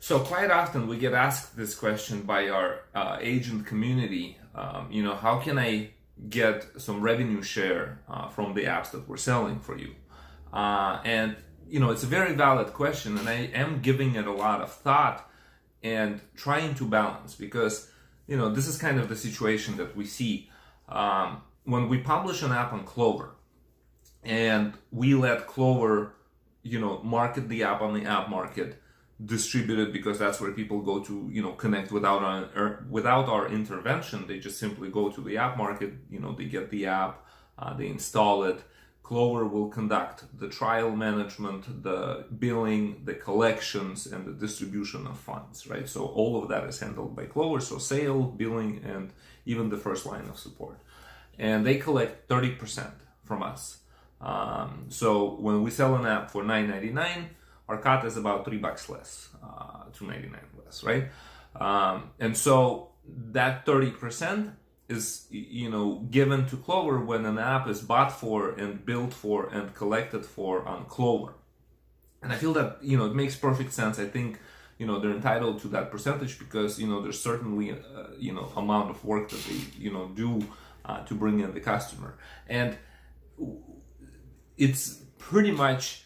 So quite often we get asked this question by our agent community. How can I get some revenue share from the apps that we're selling for you? It's a very valid question, and I am giving it a lot of thought and trying to balance, because this is kind of the situation that we see when we publish an app on Clover, and we let Clover market the app on the app market, distribute it, because that's where people go to connect without our intervention. They just simply go to the app market, they get the app, they install it. Clover will conduct the trial management, the billing, the collections, and the distribution of funds, right? So all of that is handled by Clover. So sale, billing, and even the first line of support. And they collect 30% from us. So when we sell an app for $9.99, our cut is about $3 less, $2.99 less, right? And so that 30% is given to Clover when an app is bought for and built for and collected for on Clover. And I feel that it makes perfect sense. I think they're entitled to that percentage, because there's certainly amount of work that they do to bring in the customer, and it's pretty much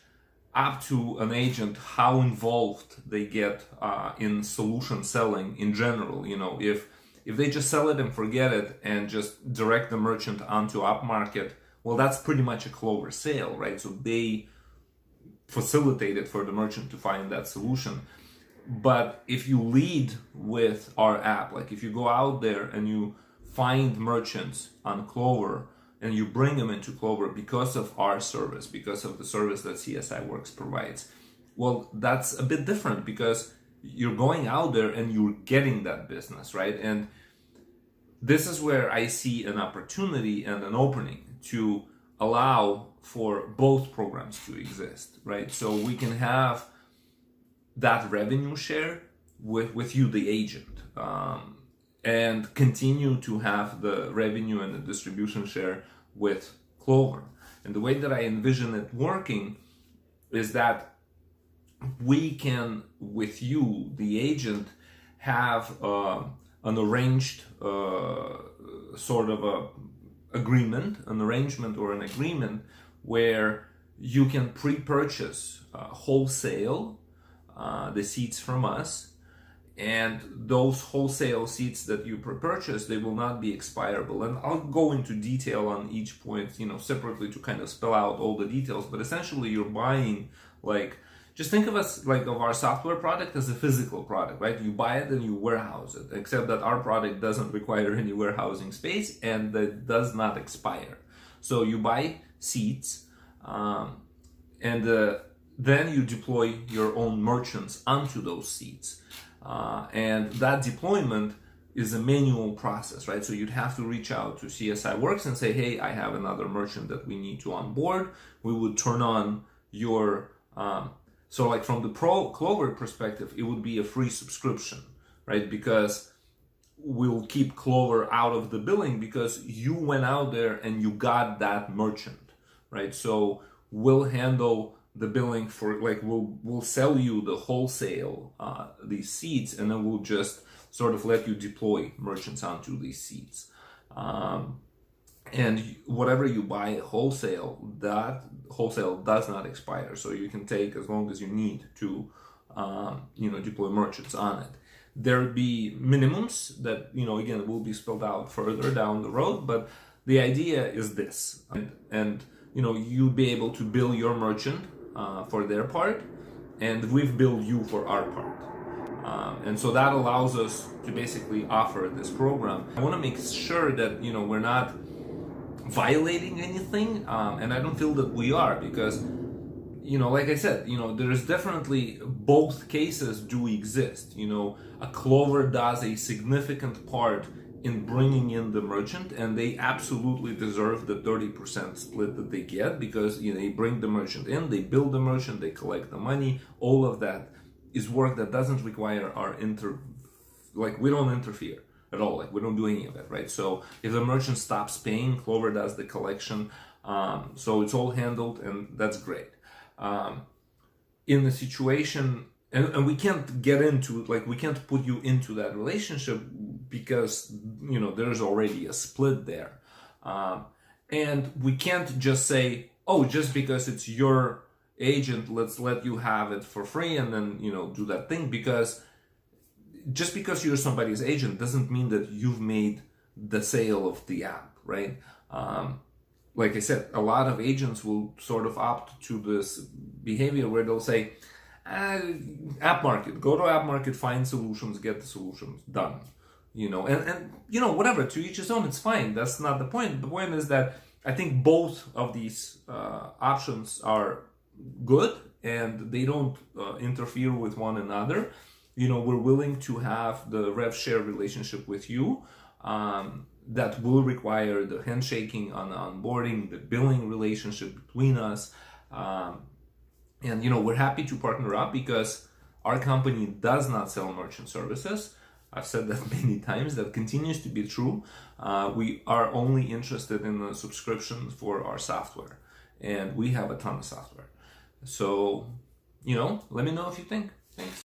up to an agent how involved they get in solution selling in general. If they just sell it and forget it and just direct the merchant onto app market, well, that's pretty much a Clover sale, right? So they facilitate it for the merchant to find that solution. But if you lead with our app, like if you go out there and you find merchants on Clover and you bring them into Clover because of our service, because of the service that CSI Works provides, well, that's a bit different, because you're going out there and you're getting that business, right? And this is where I see an opportunity and an opening to allow for both programs to exist, right? So we can have that revenue share with you, the agent, and continue to have the revenue and the distribution share with Clover. And the way that I envision it working is that we can, with you, the agent, have an arranged sort of an arrangement or an agreement where you can pre-purchase wholesale the seats from us, and those wholesale seats that you pre-purchase, they will not be expirable. And I'll go into detail on each point, separately, to kind of spell out all the details. But essentially, you're buying, just think of us of our software product as a physical product, right? You buy it and you warehouse it, except that our product doesn't require any warehousing space and that does not expire. So you buy seats, and then you deploy your own merchants onto those seats. And that deployment is a manual process, right? So you'd have to reach out to CSI Works and say, hey, I have another merchant that we need to onboard. We would turn on your, from the Clover perspective, it would be a free subscription, right? Because we'll keep Clover out of the billing because you went out there and you got that merchant, right? So we'll handle the billing for, we'll sell you the wholesale, these seats, and then we'll just sort of let you deploy merchants onto these seats. And whatever you buy wholesale, that wholesale does not expire. So you can take as long as you need to, deploy merchants on it. There'd be minimums that, again, will be spelled out further down the road, but the idea is this. And you'd be able to bill your merchant for their part, and we've billed you for our part. And so that allows us to basically offer this program. I want to make sure that, we're not violating anything, and I don't feel that we are, because, like I said, there's definitely both cases do exist. A Clover does a significant part in bringing in the merchant, and they absolutely deserve the 30% split that they get, because they bring the merchant in, they build the merchant, they collect the money. All of that is work that doesn't require our we don't interfere at all. We don't do any of it, right? So if the merchant stops paying, Clover does the collection. So it's all handled, and that's great. In the situation and we can't get into, like, we can't put you into that relationship because, you know, there's already a split there. And we can't just say, oh, just because it's your agent, let's let you have it for free and then, you know, do that thing. Because just because you're somebody's agent doesn't mean that you've made the sale of the app, right? Like I said, a lot of agents will sort of opt to this behavior where they'll say, app market, go to app market, find solutions, get the solutions done, you know, and you know, whatever, to each his own, it's fine. That's not the point. The point is that I think both of these options are good and they don't interfere with one another. You know, we're willing to have the rev share relationship with you. That will require the handshaking on onboarding, the billing relationship between us. And, you know, we're happy to partner up because our company does not sell merchant services. I've said that many times. That continues to be true. We are only interested in the subscription for our software. And we have a ton of software. So, you know, let me know if you think. Thanks.